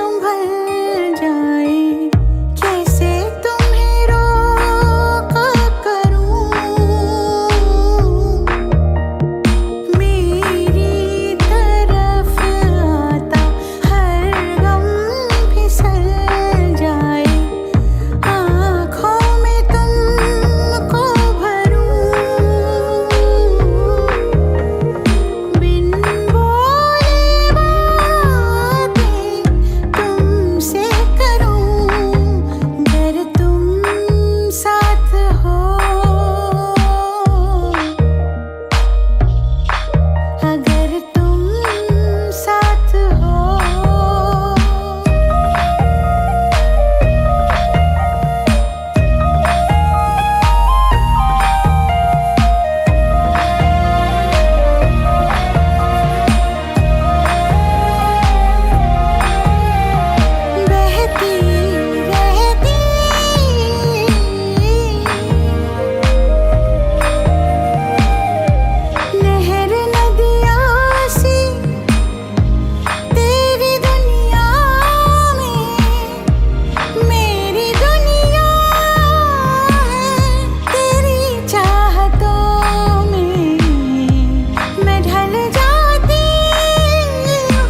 संभल जाए, कैसे तुम्हें रोका करूं। मेरी तरफ आता हर गम फिसल जाए, आँखों में तुमको भरूं। बिन बोले बातें तुमसे करूं, अगर तुम साथ हो, अगर तुम साथ हो। बहती रहती नहर नदियाँ सी तेरी दुनिया में, मेरी दुनिया है तेरी चाहतों में। मैं ढल जाती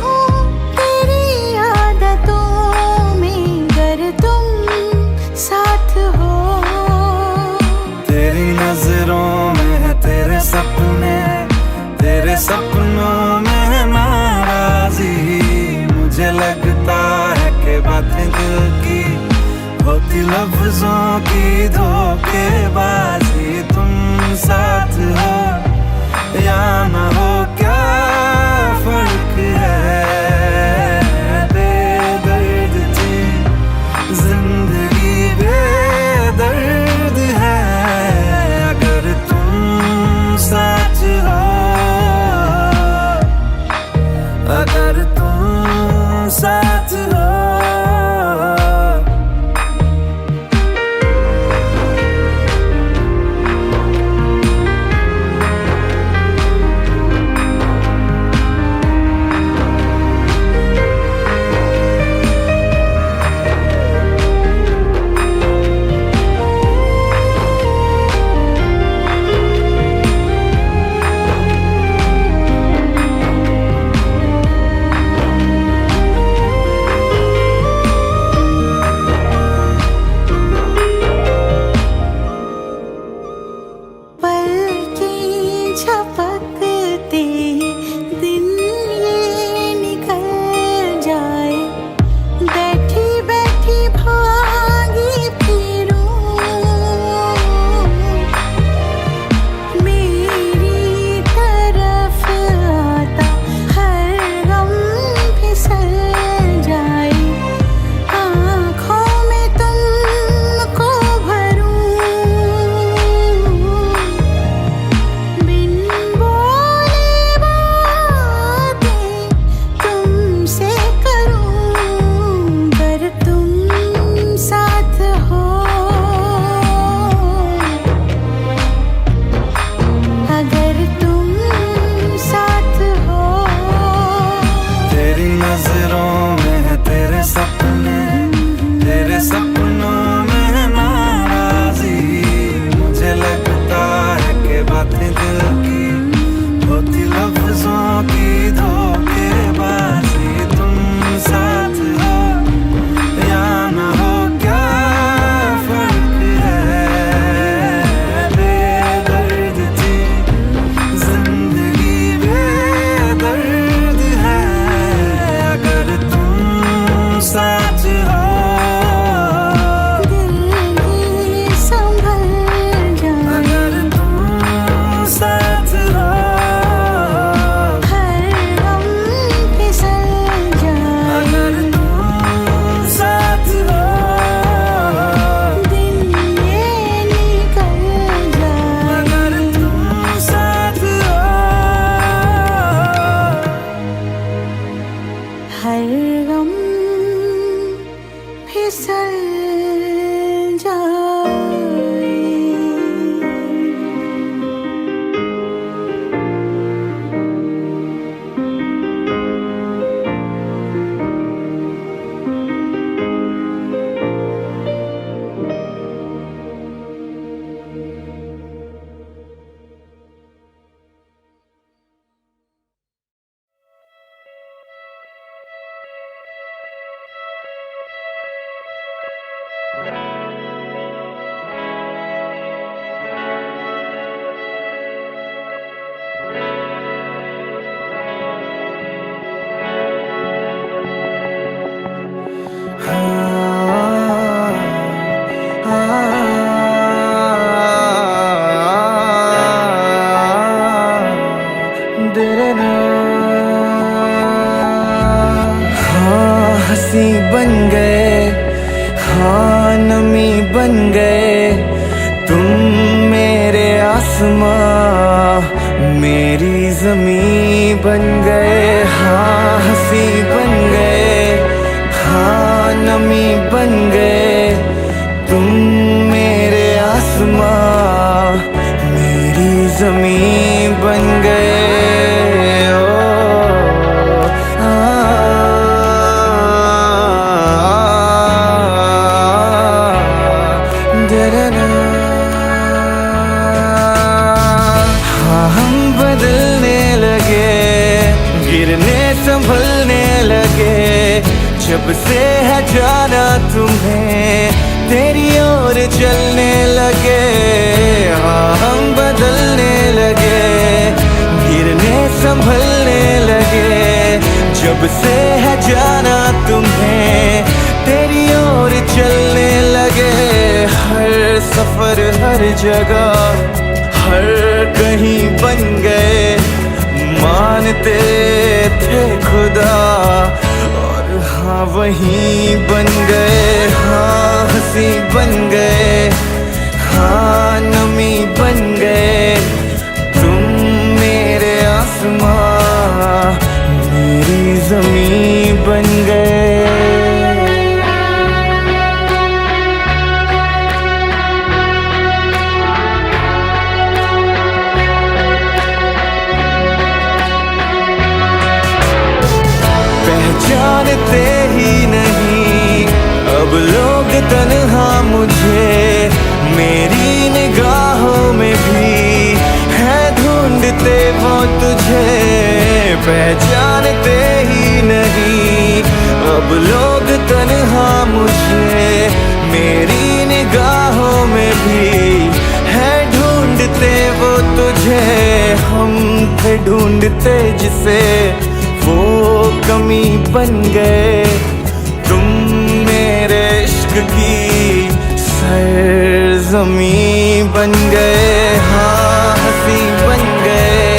हूँ तेरी आदतों में, अगर तुम साथ हो। तेरी नजरों में है तेरे सपने, तेरे सपनों में है नाराजी। मुझे लगता है कि बातें दिल की होती लफ्जों की धोखेबाजी। तुम साथ हो या ना हो, क्या फर्क है। बेदर्द थी जिंदगी, बेदर्द है अगर तुम साथ हो, अगर तुम साथ हो। पल की झपकते दिन ये निकल जाए, बैठी बैठी भागी फिरूं। मेरी तरफ आता हर गम फिसल जाए, आँखों में तुमको भरूं। बिन बोले बातें तुमसे करूं, अगर तुम साथ हो, अगर तुम साथ हो। तेरी नजरों में है तेरे सपने, तेरे सपनों में है नाराजी। मुझे लगता है कि बातें दिल की होती लफ्जों की धोखेबाजी। तुम साथ हो या ना हो, क्या फर्क है। बेदर्द थी जिंदगी, बेदर्द है अगर तुम साथ हो। दिल ये संभल जाए, अगर तुम साथ हो, हर गम फिसल जाए, अगर तुम साथ हो। दिन ये निकल जाए, अगर तुम साथ हो, हर गम फिसल जाए। हाँ हंसी बन गए, हाँ नमी बन गए तुम मेरे आसमां मेरी ज़मीं बन गए। हाँ हंसी बन गए, हाँ नमी बन गए तुम मेरे आसमां मेरी ज़मीं बन गए। हाँ हम बदलने लगे, गिरने संभलने लगे जब से है जाना तुम्हें तेरी ओर चलने लगे। हाँ हम बदलने लगे, गिरने संभलने लगे जब से है जाना तुम्हें तेरी ओर चलने लगे। हर सफर हर जगह हर कहीं बन गए मानते थे खुदा और हाँ वहीं बन गए। हाँ हंसी बन गए, हाँ नमी बन गए तुम मेरे आसमां मेरी ज़मीं बन गए। जानते ही नहीं अब लोग तन्हा मुझे मेरी निगाहों में भी है ढूंढते वो तुझे। पहचानते ही नहीं अब लोग तन्हा मुझे मेरी निगाहों में भी है ढूंढते वो तुझे। हम थे ढूंढते जिसे वो कमी बन गए तुम मेरे इश्क की सरज़मीं बन गए। हाँ हंसी बन गए,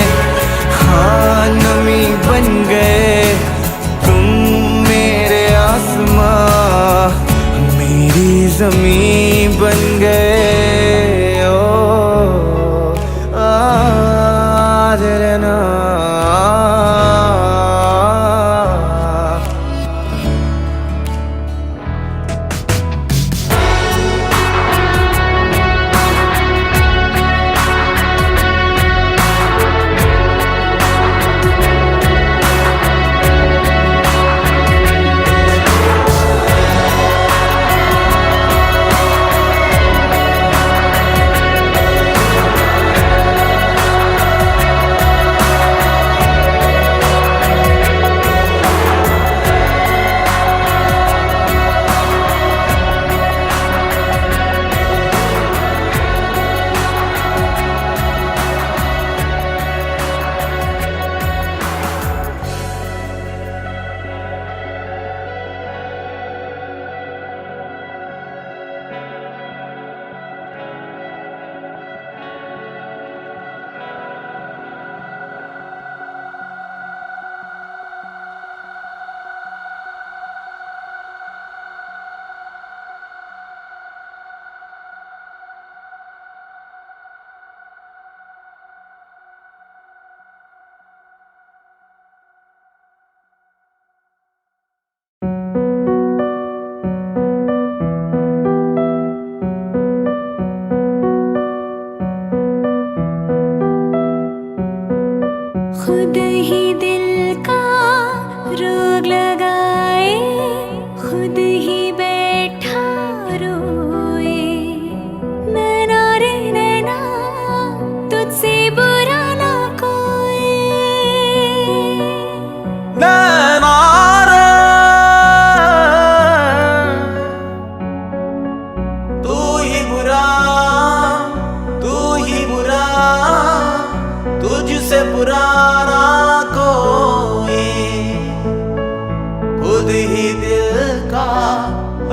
हाँ नमी बन गए तुम मेरे आसमां मेरी ज़मीं बन गए। ओ ना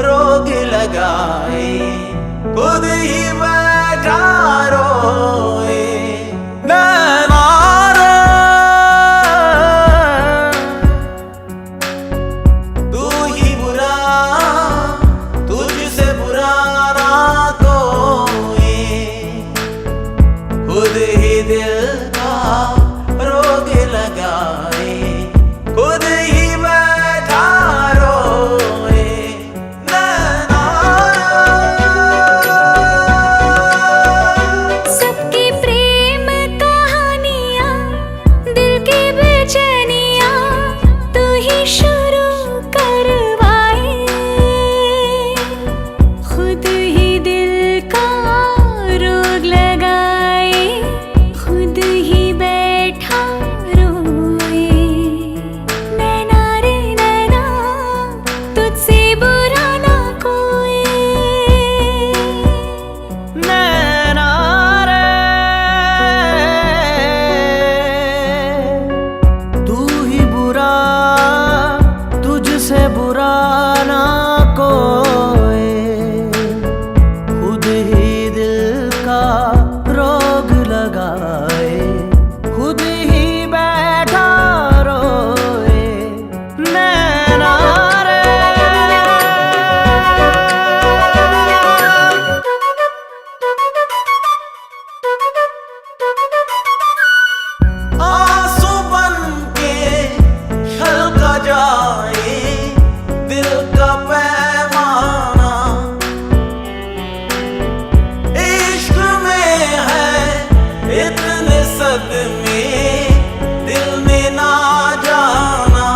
रोग लगाए, खुद ही बैठा रोए। नैना रे तू ही बुरा, तुझसे बुरा ना कोई, खुद ही दिल का रोग लगाए, खुद ही बैठा रोए। नैना सबकी प्रेम कहानियाँ, दिल की बेचैनियाँ तू ही शुरू करवाए, खुद ही दिल का रोग लगाए, खुद ही बैठा रोए। नैना रे नैना तुझसे बुरा ना कोई। नैना रे तू ही बुरा, तुझसे बुरा ना कोई, खुद ही दिल का रोग लगाए, खुद ही बैठा रोए। नैना रे आंसू बन के छलका जाए दिल का पैमाना, इश्क में है इतने सदमे दिल में ना जाना।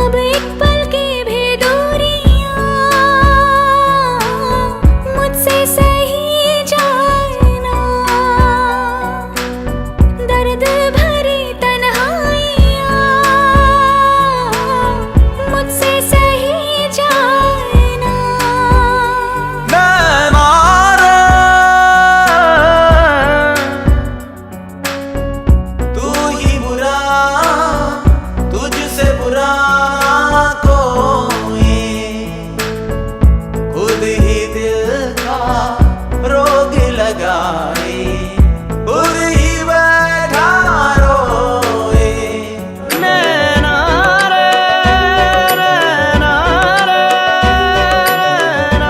अब एक पल की भी दूरियां मुझसे सही जाए ना, दर्द भरी तन्हाइयां मुझसे सही जाए ना। नैना रे तू ही बुरा, तुझसे बुरा कोई, खुद ही दिल का रोग लगाए, खुद ही बैठा रोए। नैना रे नैना रे नैना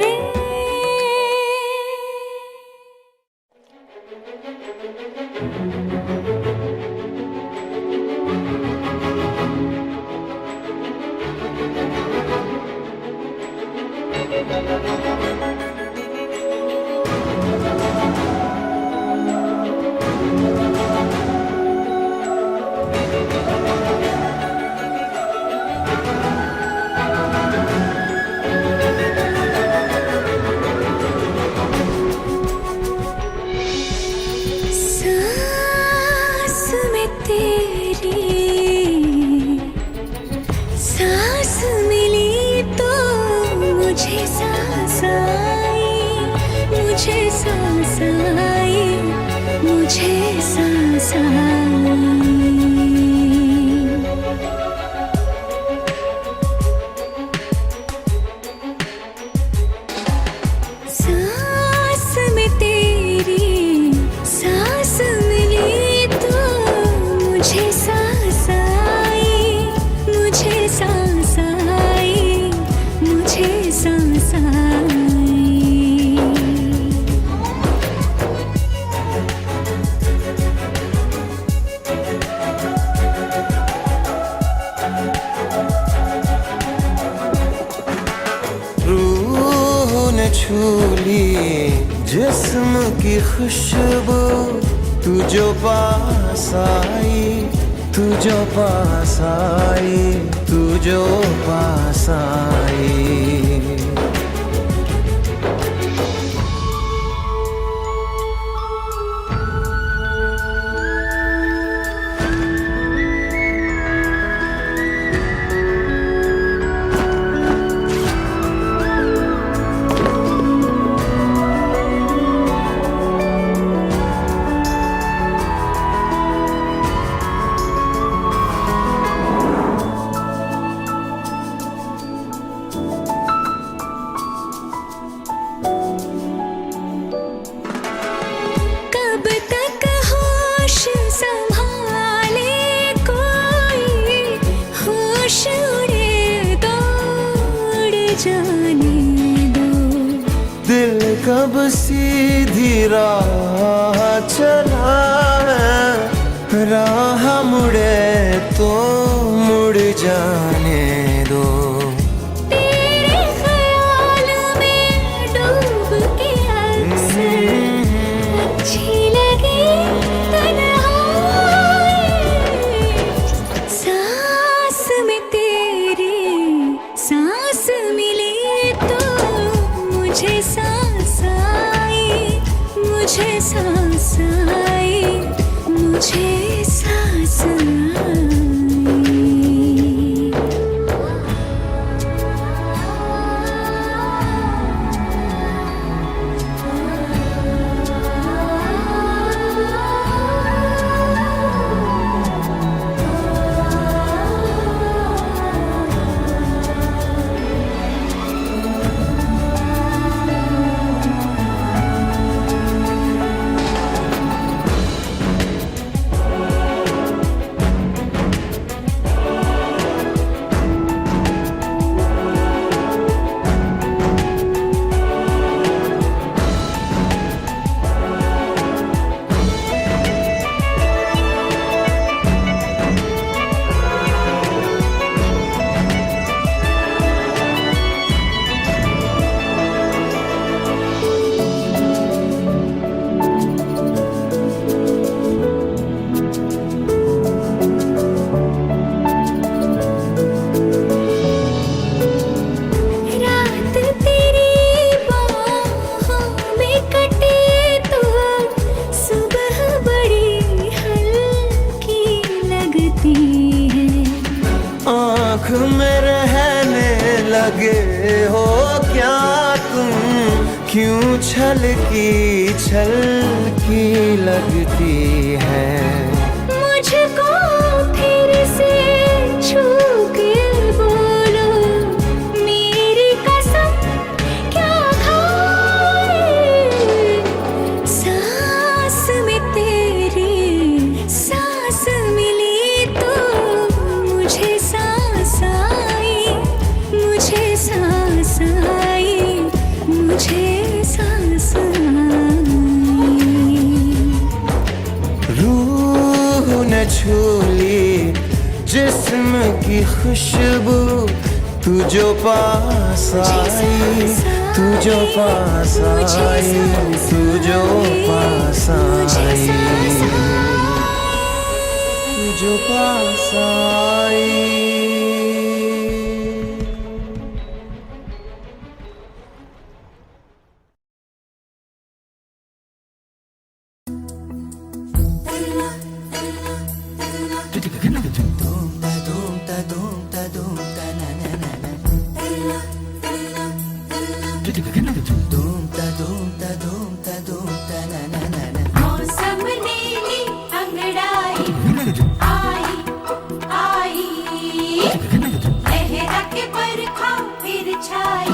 रे। सांस में तेरी सांस मिली तो मुझे सांस आई, मुझे सांस आई, मुझे सांस आई। सांस में तेरी सांस मिली तो मुझे सांस आई, मुझे सांस आई, मुझे सांस आई। रूह ने छू ली जिस्म की खुशबू, तू जो पास आई, तू जो पास आई, तू जो पास आई। जाने दो। दिल कब सीधी राह चला है, राह मुड़े तो मुड़ जाने दो। तेरे ख्याल में डूब के अक्सर अच्छी लगी तन्हाई। सांस में तेरी सांस मिली तो मुझे सांस आई, मुझे सांस आई, मुझे सांस आई। रात तेरी बाहों में कटे तो सुबह बड़ी हल्की लगती है। आँख में रहने लगे हो क्या तुम, क्यों छलकी छलकी लगती है। मुझको फिर से छू के बोलो मेरी कसम क्या खाए। सांस में तेरी सांस मिली तो मुझे सांस आई, मुझे सांस आई, मुझे सांस आई। रूह न छूली जिस्म की खुशबू, तू जो पास आई, तू जो पास आई, तू जो पास आई, तू जो पास आई। मौसम नीली अंगड़ाई आई आई, लहरा के बरखा फिर छाई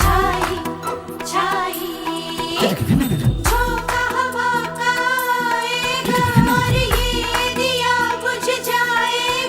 छाई छाई। झोंका हवा का आएगा और ये दिया बुझ जाएगा।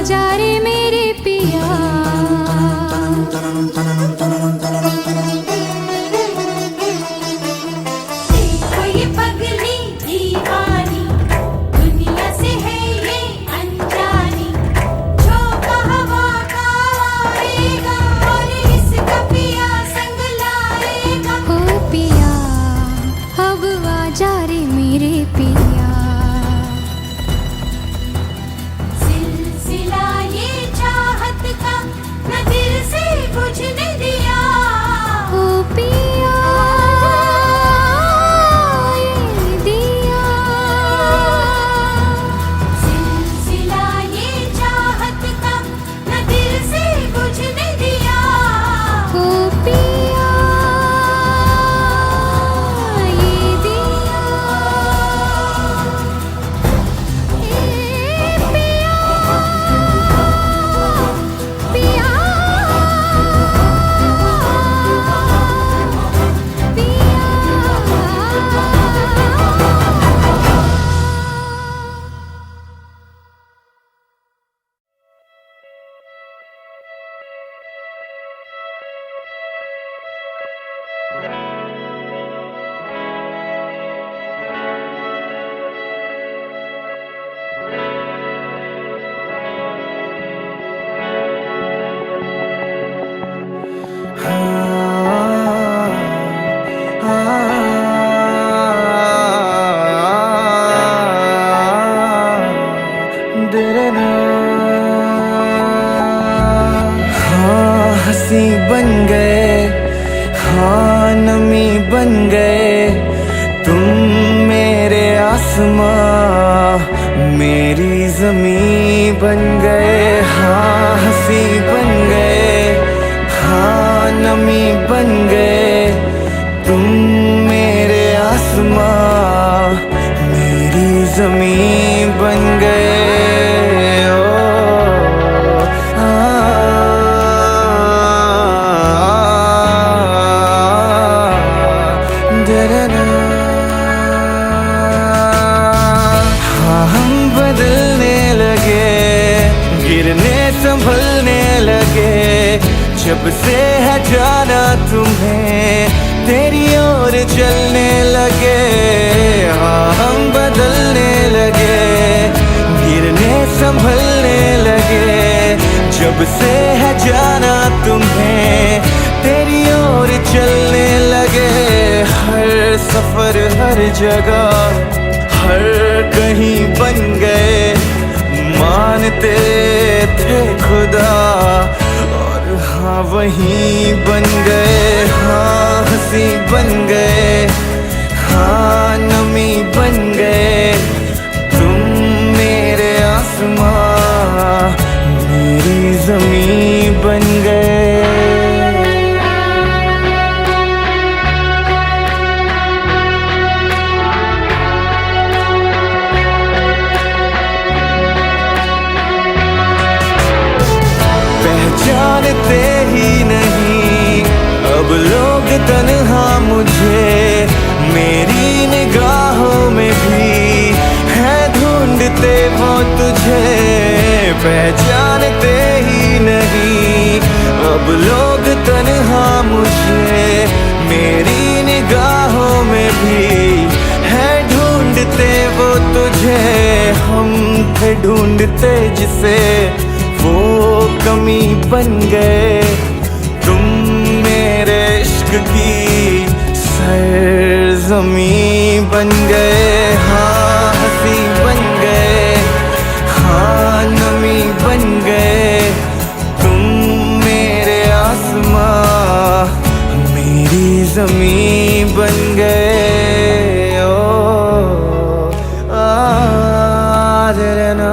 जा रे मेरे पिया। देखो ये पगली दीवानी, दुनिया से है ये अनजानी। झोंका हवा का आएगा और इसका पिया संग लाएगा। हो पिया अब आ जा रे मेरे पिया। सिलसिला ये चाहत का न दिल से बुझने दिया। ओ पिया ये दिया। सिलसिला ये चाहत का न दिल से बुझने दिया। ओ पिया ये दिया। ए पिया पिया हाँ हंसी बन गए, हाँ नमी बन गए तुम मेरे आसमां, मेरी जमी बन गए। हाँ हंसी बन गए, हाँ नमी बन गए तुम मेरे आसमां, मेरी जमी बन गए। ओ, हाँ हम बदलने लगे, गिरने संभलने लगे जब से है जाना तुम्हें, तेरी ओर चलने लगे। हाँ हम बदलने लगे, गिरने संभलने लगे जब से है जाना तुम्हें, तेरी ओर चलने लगे। हर सफर हर जगह हर कहीं बन गए, मानते थे खुदा और हाँ वहीं बन गए। हाँ हंसी बन गए, हाँ नमी बन गए तुम मेरे आसमां, मेरी जमी बन गए। पहचानते ही नहीं अब लोग तन्हा मुझे, मेरी निगाहों में भी है ढूंढते वो तुझे। पहचानते ही नहीं अब लोग तन्हा मुझे, मेरी निगाहों में भी है ढूंढते वो तुझे। हम थे ढूंढते जिसे वो कमी बन गए, तुम मेरे इश्क की सरज़मीं बन गए। हाँ हंसी बन गए, हाँ नमी बन गए तुम मेरे आसमां, मेरी जमी बन गए। ओ ना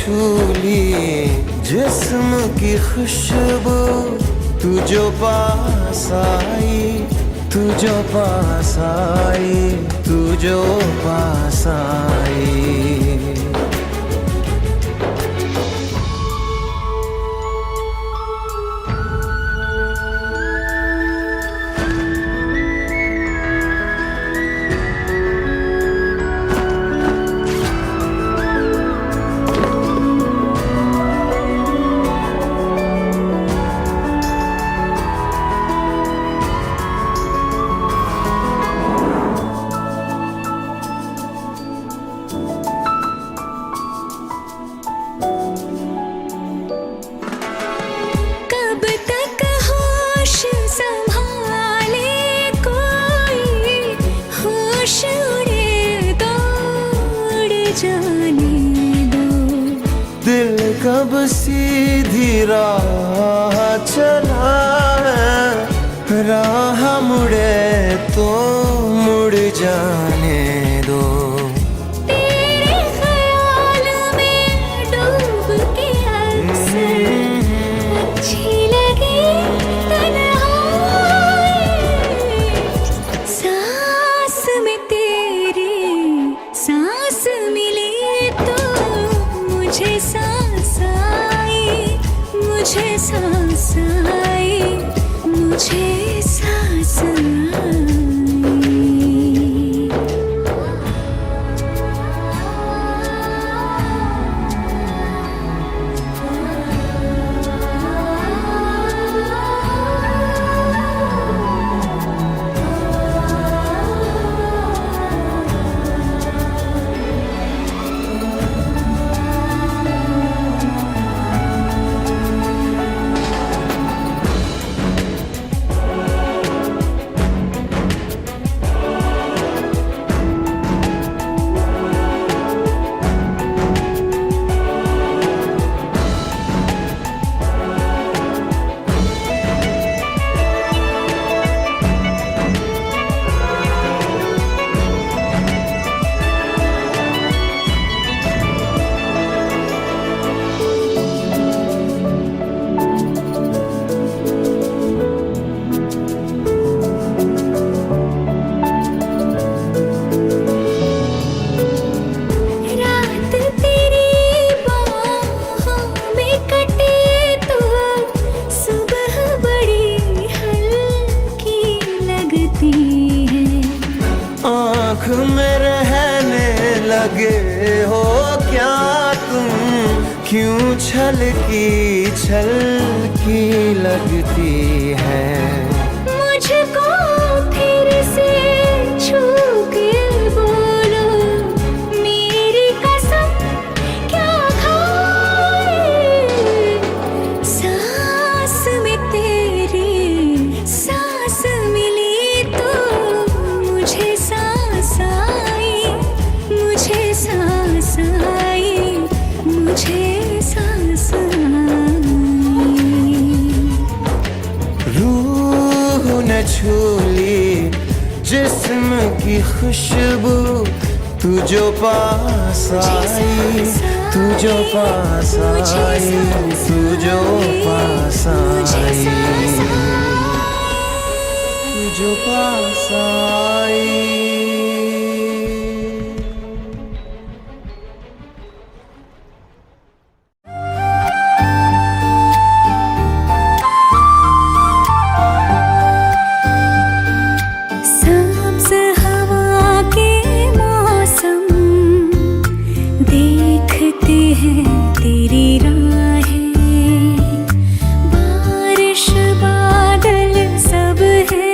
छू ली जिस्म की खुशबू, तू जो पास आई, तू जो पास आई, तू जो पास आई। दिल कब सीधी राह चला है, राह मुड़े तो मुड़ जाने दो। तेरे ख्याल में डूब के अक्सर अच्छी लगी तन्हाई, सांस में तेरी सांस मिली तो मुझे सांस आई, मुझे सांस आई, मुझे सांस आई। आँख में रहने लगे हो क्या तुम, क्यों छलकी लगती है। मुझको फिर से छू के बोलो मेरी कसम क्या खाए, सांस में तेरी सांस मिली तो मुझे सांस आई, मुझे सांस आई, मुझे सांस आई। रूह न छू ली जिस्म की खुशबू, तू जो पास आई, तू जो पास आई, तू जो पास आई, तू जो पास आई। बारिश बादल सब है,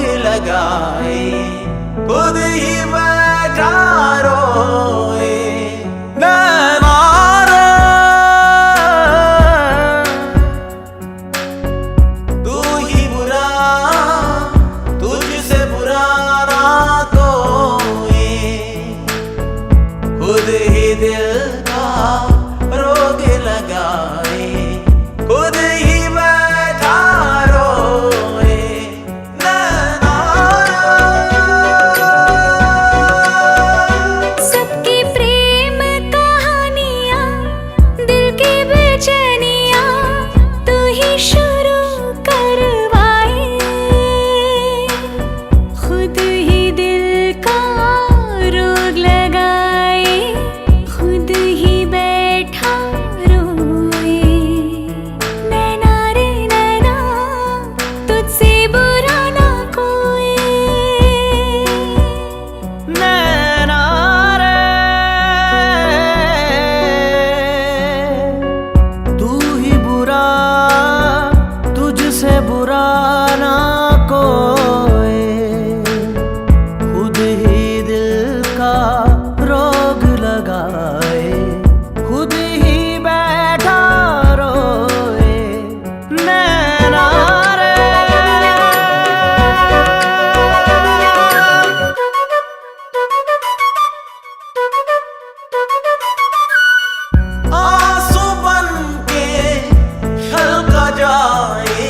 रोग लगाए, खुद ही बैठा रोए। नैना रे तू ही बुरा, तुझसे बुरा ना कोई, खुद ही दिल का रोग लगाए, खुद ही बैठा रोए। नैना सबकी प्रेम कहानियाँ, दिल की बेचैनियाँ तू ही शुरू करवाए, खुद ही दिल का रोग लगाए, खुद ही बैठा रोए। नैना रे नैना तुझसे बुरा ना कोई। नैना रे तू ही बुरा, तुझसे बुरा ना कोई, खुद ही दिल का रोग लगाए, खुद ही बैठा रोए। नैना रे आंसू बन के छलका जाए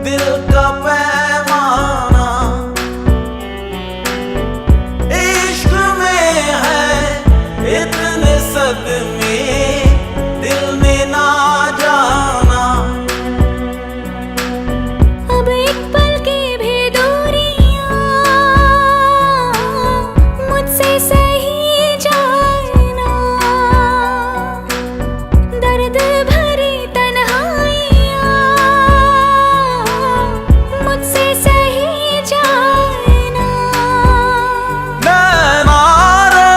दिल का पैमाना, इश्क में है इतने सदमे दिल में ना जाना। अब एक पल की भी दूरियां मुझसे सही जाए ना, दर्द भरी तन्हाइयां मुझसे सही जाए ना। नैना रे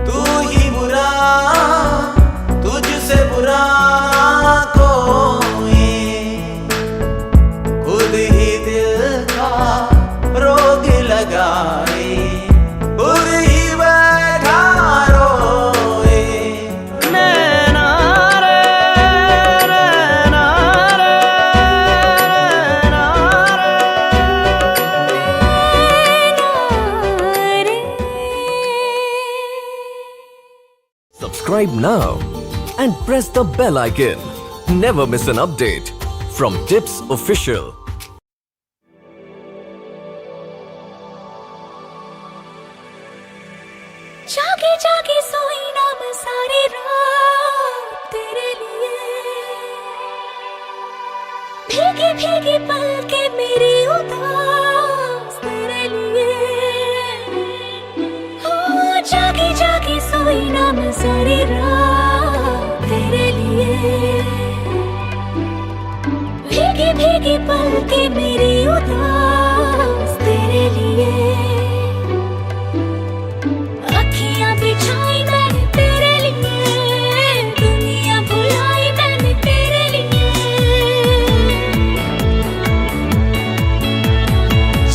तू ही बुरा, तुझसे बुरा ना कोई, खुद ही दिल का रोग लगाए, खुद ही बैठा रोए। नैना रे नैना रे नैना रे। Subscribe now and press the bell icon. Never miss an update from Tips Official. जागे जागे सोई ना मैं सारी रात तेरे लिए, भीगी भीगी पलके मेरी उदास तेरे लिए। हो जागे जागे सोई ना मैं सारी रात तेरे लिए, भीगी भीगी पलके मेरी उदास तेरे लिए। अखियां बिछाई मैंने तेरे लिए, दुनिया भुलाई मैंने तेरे लिए।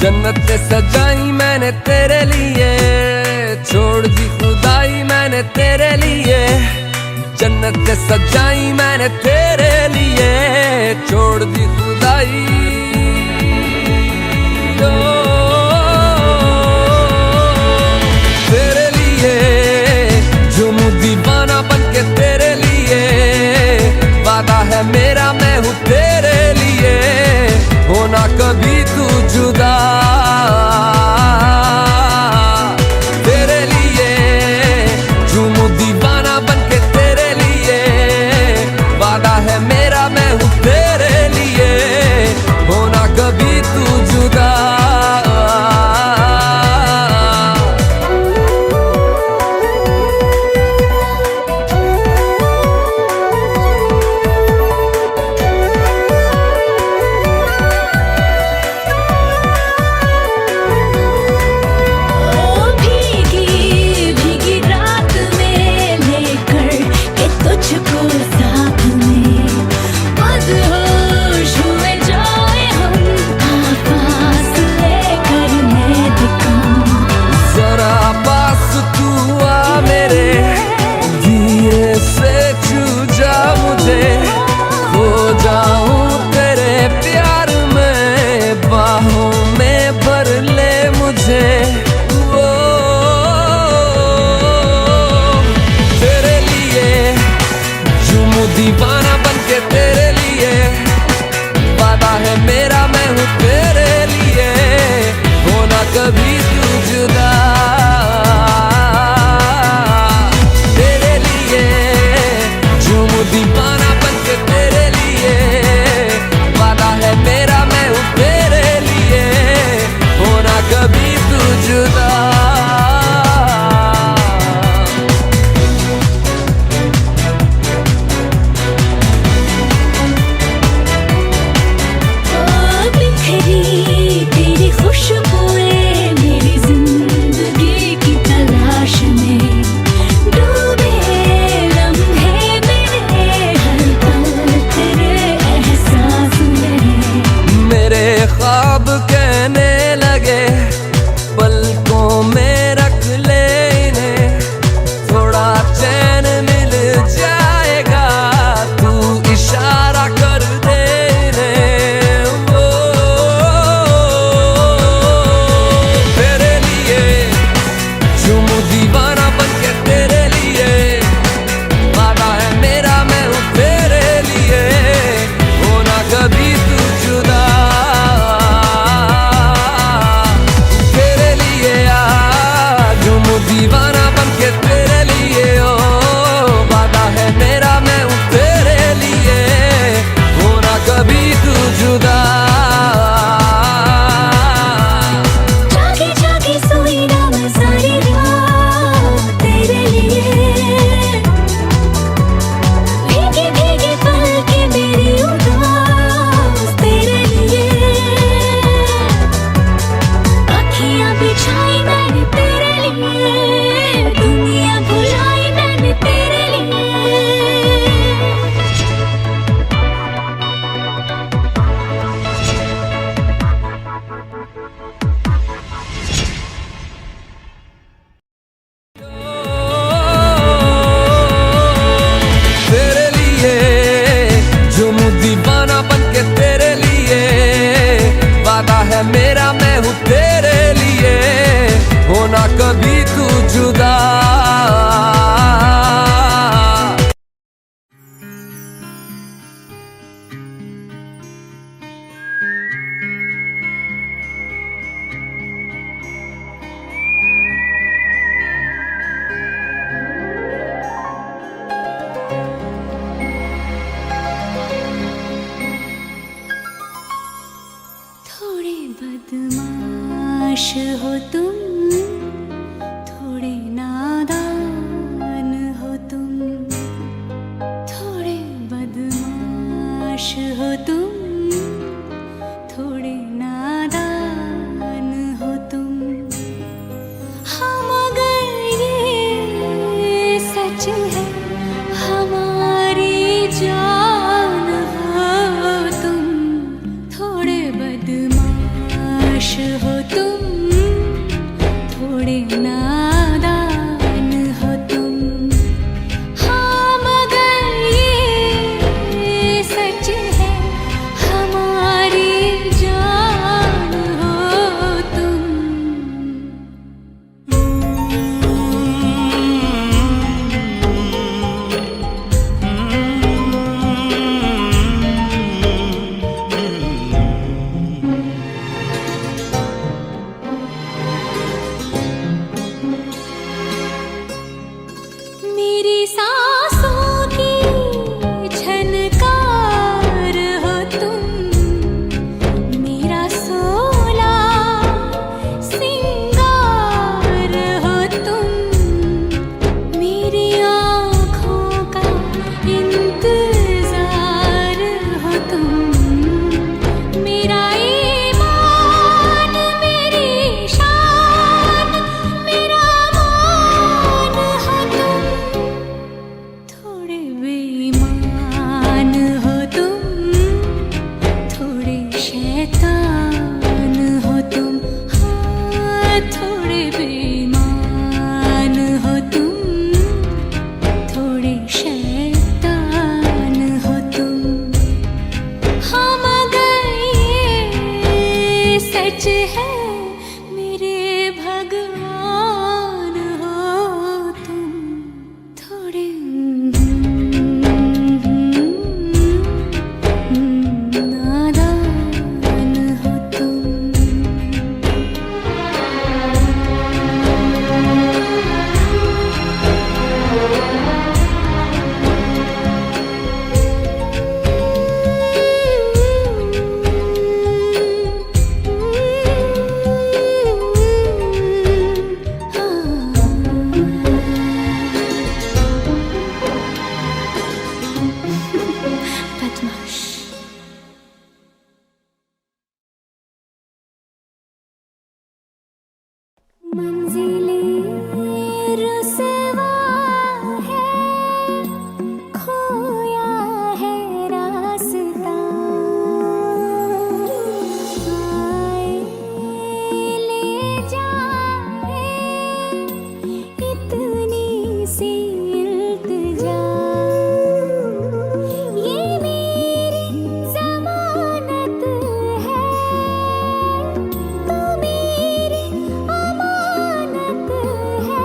जन्नत सजाई मैंने तेरे लिए, छोड़ दी खुदाई मैंने तेरे लिए। जन्नत सजाई मैंने तेरे लिए, छोड़ दी खुदाई। ओ, तेरे लिए झूमूं दीवाना बनके तेरे लिए, वादा है मेरा मैं हूँ तेरे लिए, होना कभी तू जुदा। तेरे लिए झूमूं दीवाना बनके तेरे लिए, वादा है मेरा मैं हूँ तेरे लिए, होना कभी तू जुदा। कभी तू जुदा। तेरे लिए झूमूं दीवाना बनके तेरे लिए, वादा है मेरा मैं हूँ तेरे लिए, होना कभी तू जुदा। तेरी खुशबुएं मेरी जिंदगी की तलाश में, डूबे लम्हे मेरे हर पल तेरे एहसास में। मेरे ख्वाब कहने लगे पलकों में रख ले इन्हें, थोड़ा चैन मिल जाएगा तू इशारा कर दे इन्हें। वो तेरे लिए झूमूं दीवाना बनके तेरे लिए, वादा है मेरा मैं हूँ तेरे लिए, होना कभी तू जुदा। तेरे लिए झूमूं दीवाना बनके तेरे लिए, ओ वादा है मेरा मैं हूँ तेरे लिए, होना कभी तू जुदा। जागी जागी सोई ना मैं सारी रात तेरे लिए, भीगी भीगी पलकें मेरी उदास तेरे लिए, अखियां बिछाई मैंने तेरे लिए, दुनिया भुलाई मैंने तेरे लिए। तेरे लिए झूमूं दीवाना बनके तेरे लिए, वादा है मेरा मैं हूँ तेरे लिए, होना कभी तू जुदा। थोड़े बदमाश हो तुम, थोड़े नादान हो तुम, थोड़े बदमाश हो तुम, थोड़े नादान हो तुम। हाँ मगर ये सच है हमारी जान हो तुम, थोड़े बदमाश हो तुम, थोड़े नादान हो तुम। हाँ मगर ये सच है मंजिलें रुसवा है, खोया है रास्ता। आए ले जाए इतनी सी इल्तिजा, ये मेरी ज़मानत है, तू मेरी अमानत है।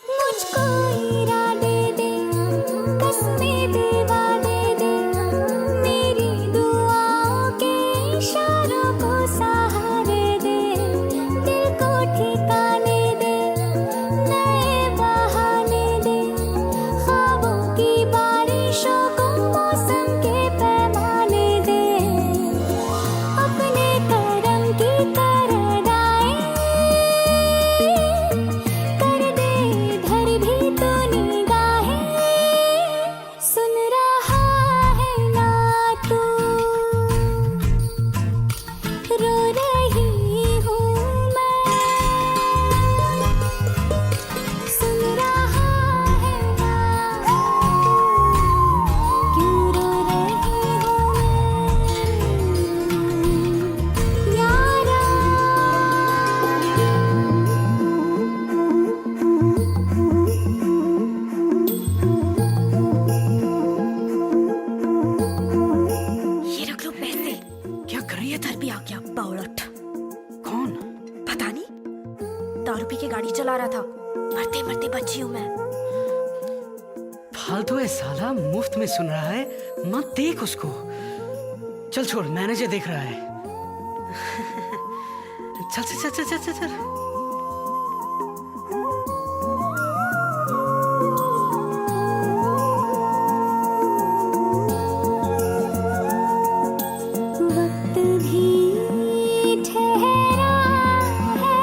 मुझको इरादे दे, कसमें दिवा दे दे, मेरी दुआओं के इशारों को सहारे दे, दिल को ठिकाने दे, नए बहाने दे, ख्वाबों की बारिशों को मौसम के पैमाने दे, अपने करम की करदाएं कर दे इधर भी तो निगाहें। सुन रहा है ना तू, रो रही हूँ मैं। सुन रहा है ना तू, क्यों रो रही हूँ मैं यारा। ये रख लो पैसे। क्या कर रही है? धर भी आ गया बावलट। कौन? पता नहीं, दारू पी के गाड़ी चला रहा था। मरते मरते बची हूँ मैं। फालतू है साला, मुफ्त में सुन रहा है, मत देख उसको। चल छोड़, मैनेजर देख रहा है। चल चल चल चल चल चल। वक्त भी ठहरा है,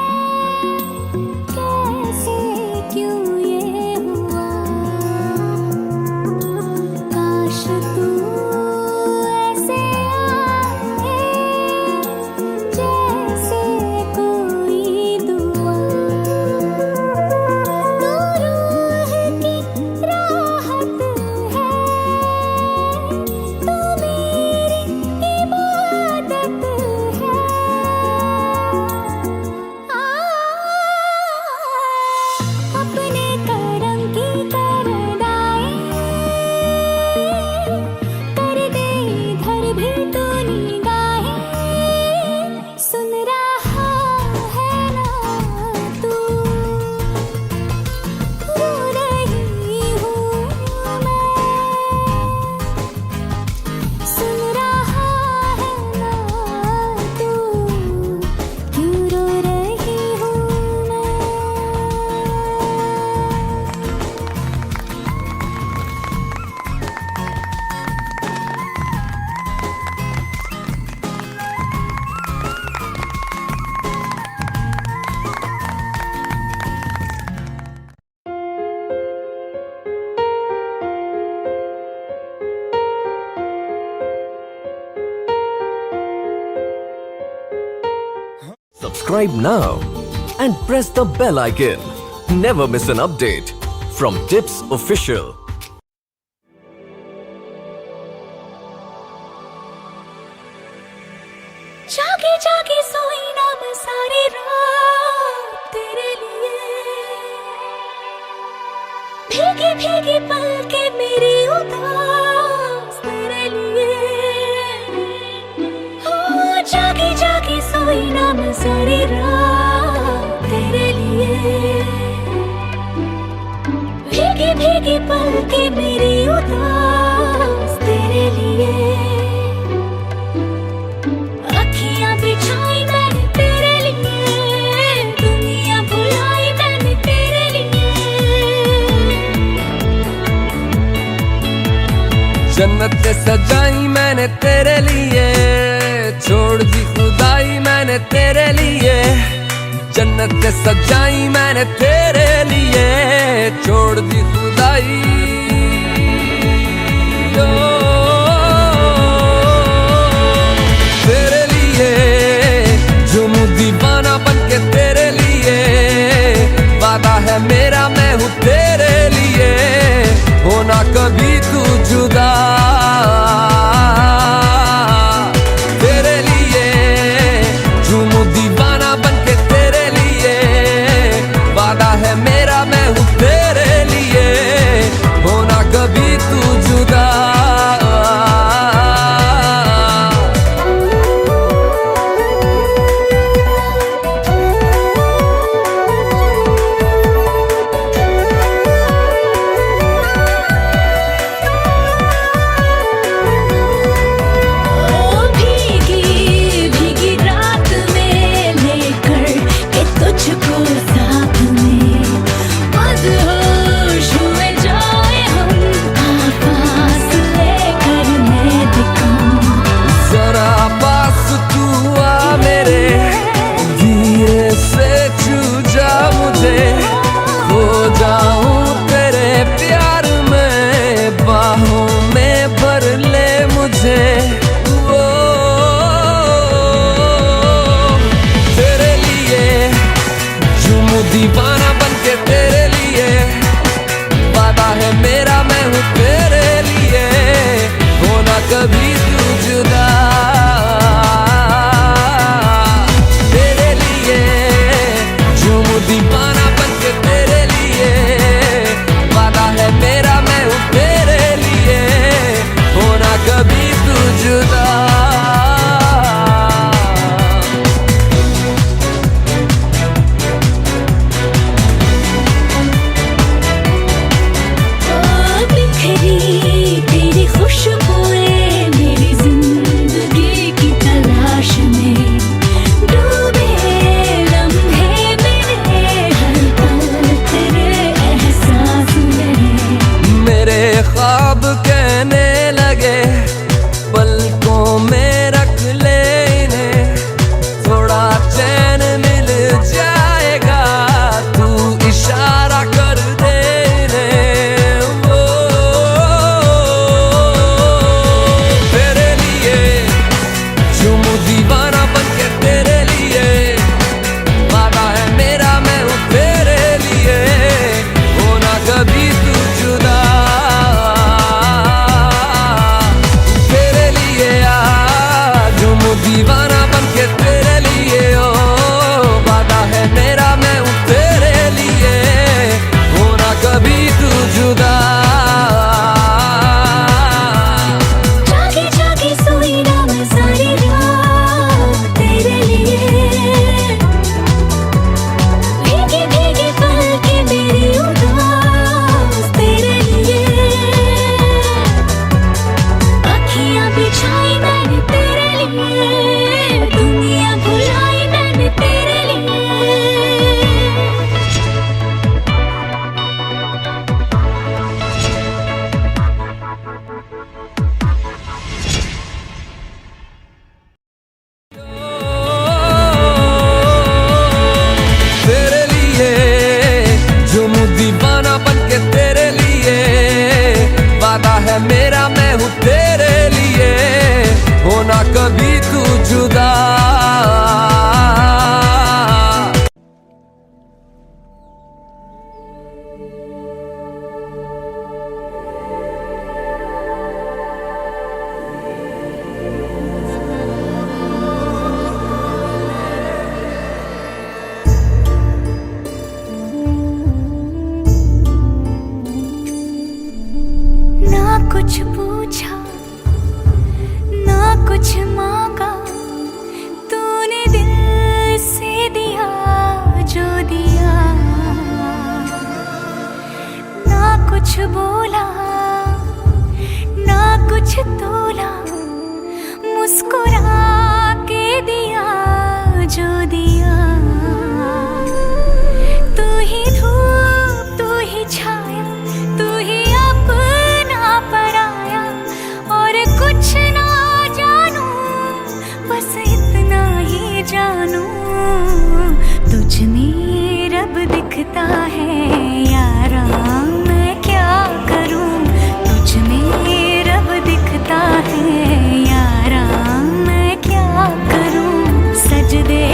कैसे क्यों ये हुआ। काश तू ऐसे आए, जैसे कोई दुआ। तू रूह की राहत है, तू मेरी इबादत है। अपने करम की करदाएं कर दे इधर भी तो निगाहें। सुन रहा है ना तू, रो रही हूँ मैं। सुन रहा है ना तू, क्यों रो रही हूँ मैं। Subscribe now and press the bell icon. Never miss an update from Tips Official. जागे जागे सोई ना मैं सारी रात तेरे लिए, भीगी भीगी पलके मेरी उदास तेरे लिए। ओ जागे जागे सोई ना मैं सारी रात तेरे लिए, भीगी भीगी पलके मेरी उदास तेरे लिए। अखियां बिछाई मैंने तेरे लिए, दुनिया भुलाई मैंने तेरे लिए। जन्नत सजाई मैंने तेरे लिए, छोड़ दी खुदाई मैंने तेरे लिए। जन्नत सजाई मैंने तेरे लिए, छोड़ दी खुदाई। ओ है मेरा मैं हूँ तेरे लिए, होना कभी तू जुदा। तेरे लिए झूमूं दीवाना बनके तेरे लिए, वादा है मेरा मैं हूँ तेरे लिए, होना कभी तू जुदा। दीवाना बनके तेरे लिए, वादा है मेरा मैं हूँ तेरे लिए, होना कभी तू जुदा। तेरे लिए झूमूं दीवाना बनके तेरे लिए, वादा है मेरा मैं हूँ तेरे लिए, होना कभी तू जुदा। ख्वाब कहने लगे पलकों में रख ले इन्हें, थोड़ा चैन मिल जाएगा तू इशारा कर दे इन्हें। वो तेरे लिए झूमूं दीवाना बनके तेरे लिए, वादा है मेरा मैं हूँ तेरे लिए, होना कभी तू जुदा। दीवाना बनके तेरे लिए, ओ वादा है मेरा मैं हूँ तेरे लिए, होना कभी तू जुदा। जागे जागे सोई ना मैं सारी रात तेरे लिए, भीगे भीगे पलके मेरी उदास तेरे लिए, अखियां बिछाई मैंने तेरे लिए, दुनिया भुलाई मैंने तेरे लिए। तेरे लिए झूमूं दीवाना बनके तेरे लिए, वादा है मेरा मैं हूँ तेरे लिए, होना कभी तू जुदा। ना कुछ पूछा ना कुछ मांगा, तूने दिल से दिया जो दिया, ना कुछ बोला ना कुछ तोला, मुस्कुरा के दिया जो दिया। तू ही धूप तू ही छाया, तू ही अपना पराया, और कुछ ना जानू बस इतना ही जानू, तुझ में रब दिखता है यारा, मैं क्या करूं, तुझ में रब दिखता है यारा, मैं क्या करूं, सजदे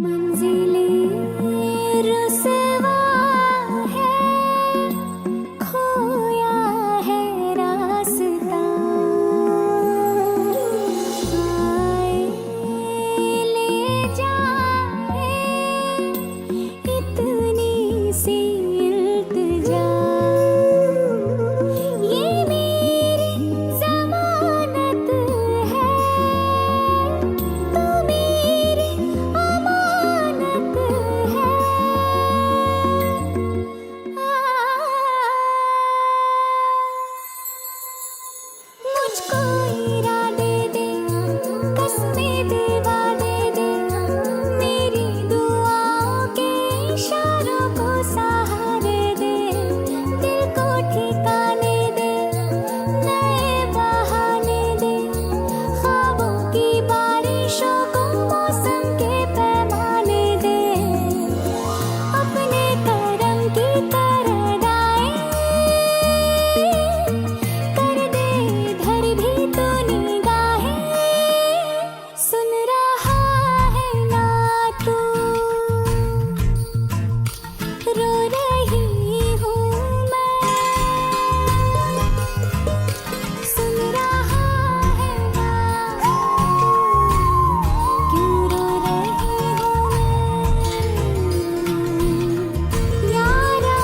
मंजिलें रुसवा है, खोया है रास्ता। आए ले जाए इतनी सी इल्तिजा, ये मेरी ज़मानत है, तू मेरी अमानत है। मुझको इरादे दे, कसमें दे, वादे दे, मेरी दुआओं के इशारों को सहारे दे, दिल को ठिकाने दे, नए बहाने दे, ख्वाबों की बारिशों को मौसम के पैमाने दे, अपने करम की करदाएं कर दे इधर भी तो निगाहें। सुन रहा है ना तू, रो रही हूँ मैं। सुन रहा है ना, क्यों रो रही हूँ मैं यारा।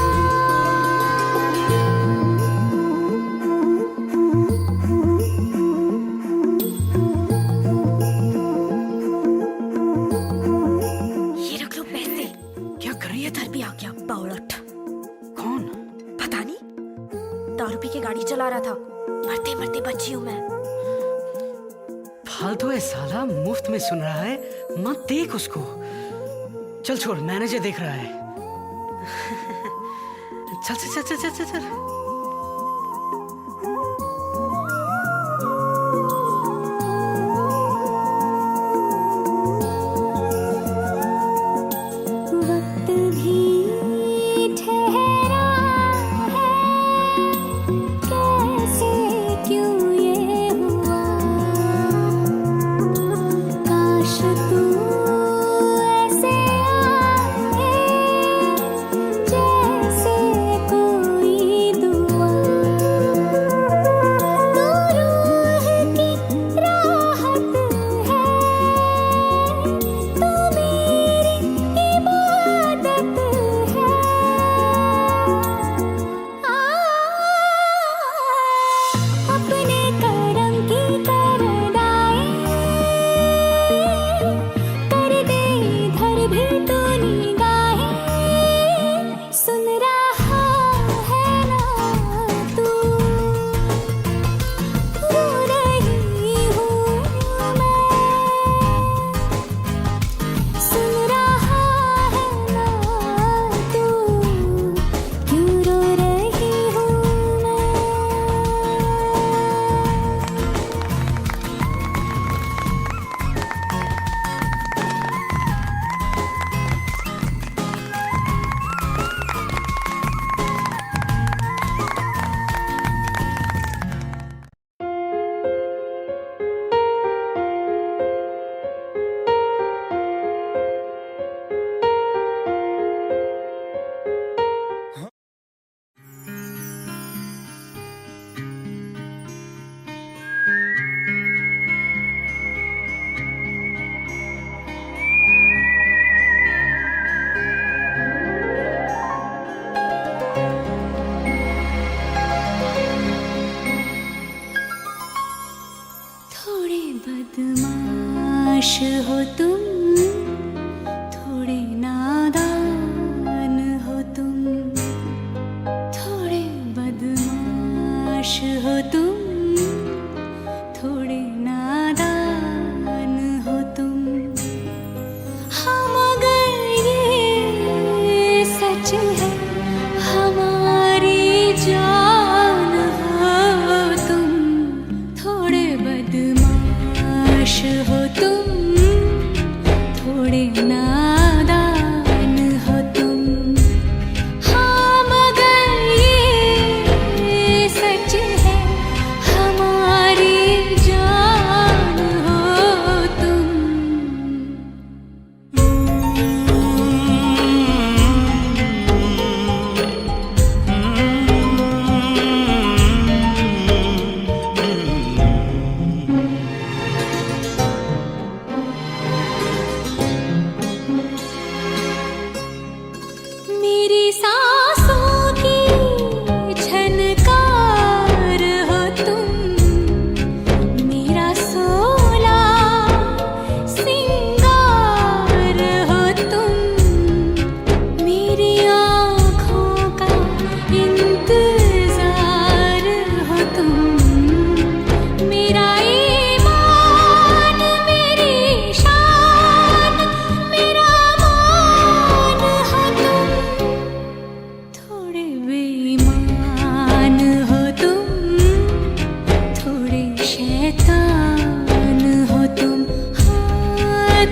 ये रख लो पैसे। क्या कर रही है? इधर भी आ गया बावलट। कौन? पता नहीं, दारू पी के गाड़ी चला रहा था, मरते मरते बची हूँ मैं। फालतू है साला, मुफ्त में सुन रहा है, मत देख उसको। चल छोड़, मैनेजर देख रहा है। चल चल चल चल चल चल। वक्त भी ठहरा है, कैसे क्यों ये हुआ। काश तू ऐसे आए, जैसे कोई दुआ। तू रूह की राहत है, तू मेरी इबादत है। अपने करम की करदाएं कर दे इधर भी तो निगाहें। सुन रहा है ना तू, रो रही हूँ मैं। सुन रहा है ना तू, क्यों रो रही हूँ मैं। थोड़े बदमाश हो तुम, थोड़े नादान हो तुम। थोड़े बदमाश हो तुम, थोड़े नादान हो तुम। हाँ मगर ये सच है, हमारी जान हो तुम। थोड़े बदमाश हो तुम,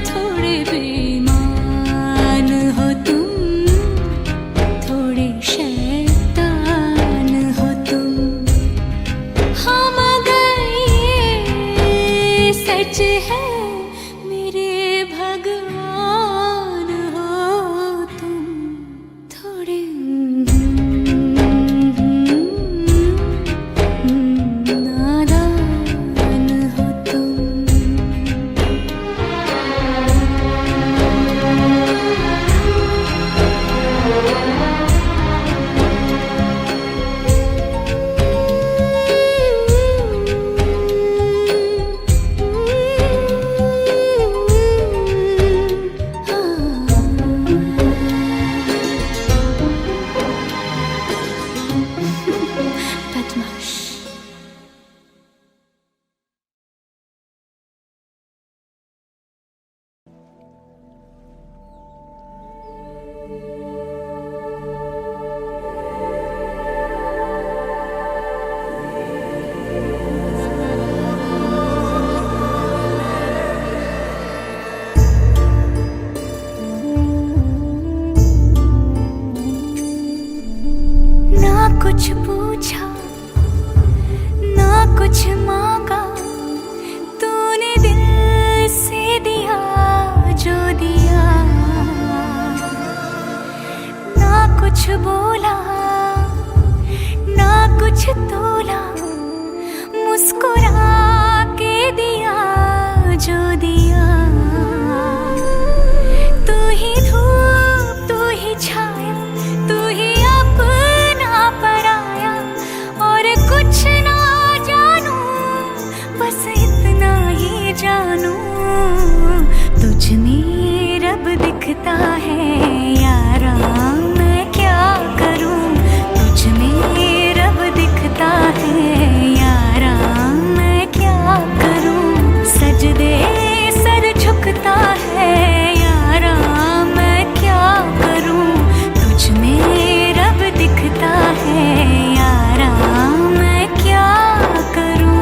थोड़े बेईमान हो तुम, थोड़े शैतान हो तुम। हाँ मगर ये सच है मेरे भगवान हो तुम, थोड़े नादान हो तुम। बदमाश। ना कुछ पूछा ना कुछ मांगा, तूने दिल से दिया जो दिया। ना कुछ बोला ना कुछ तोला, मुस्कुरा के दिया जो दिया। तू ही धूप तू ही छाया, तू ही अपना पराया, और कुछ ना जानू बस इतना ही जानू। तुझ में रब दिखता है यारा, मैं क्या करूं। तुझ में रब दिखता है यारा, मैं क्या करूं। सजदे सर झुकता है यारा, मैं क्या करूं। तुझ में रब दिखता है यारा, मैं क्या करूं।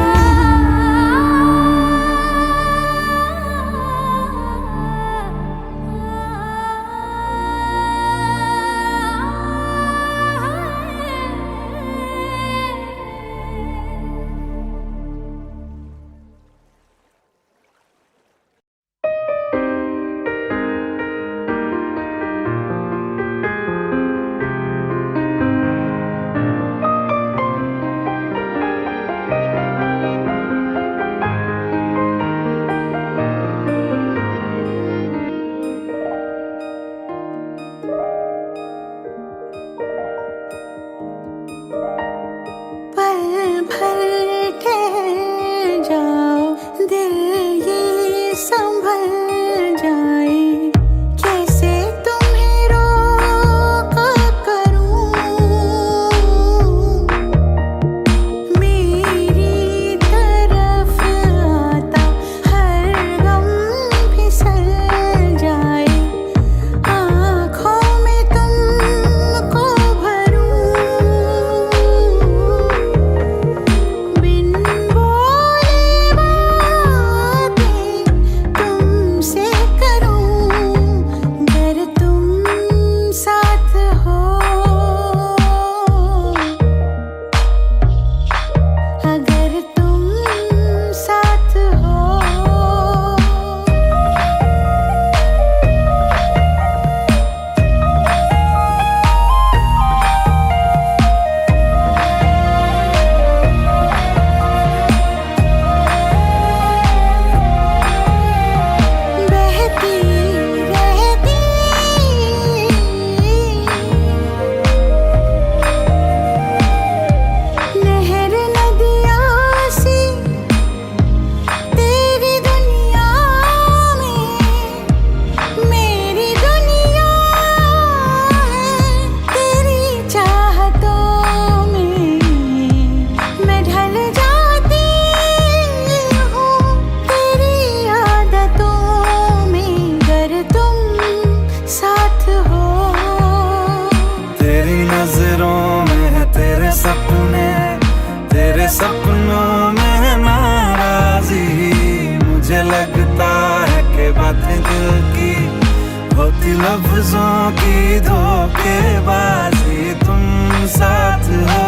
लफ्जों की धोखेबाजी, तुम साथ हो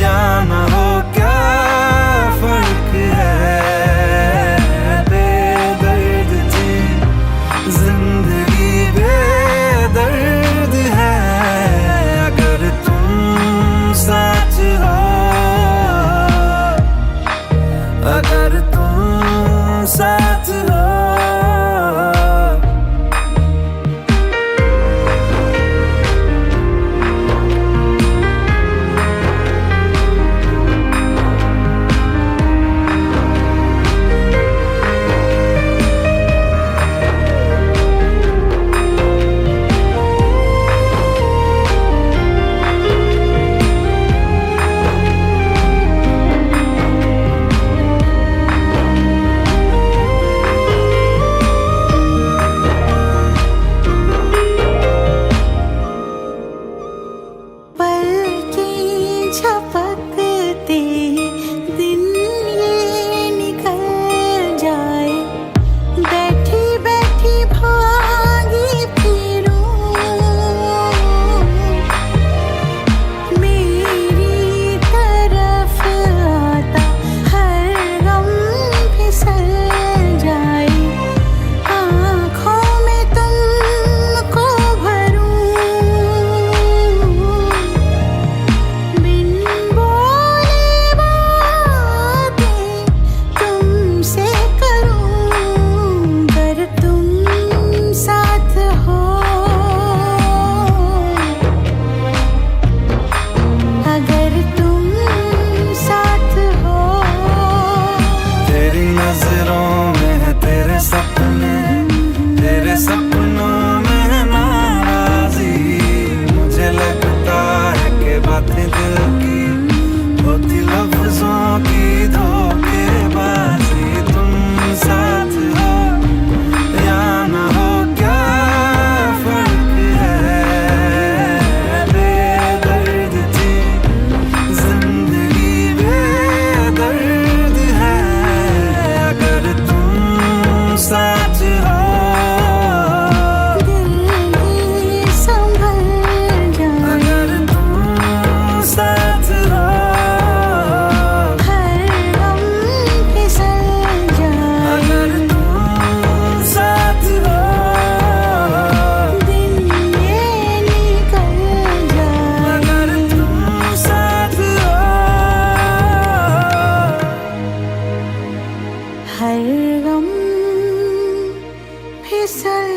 या ना हो क्या फर्क है। बेदर्द थी जिंदगी, बेदर्द है अगर तुम साथ हो, अगर तुम साथ हो। हर गम फिसल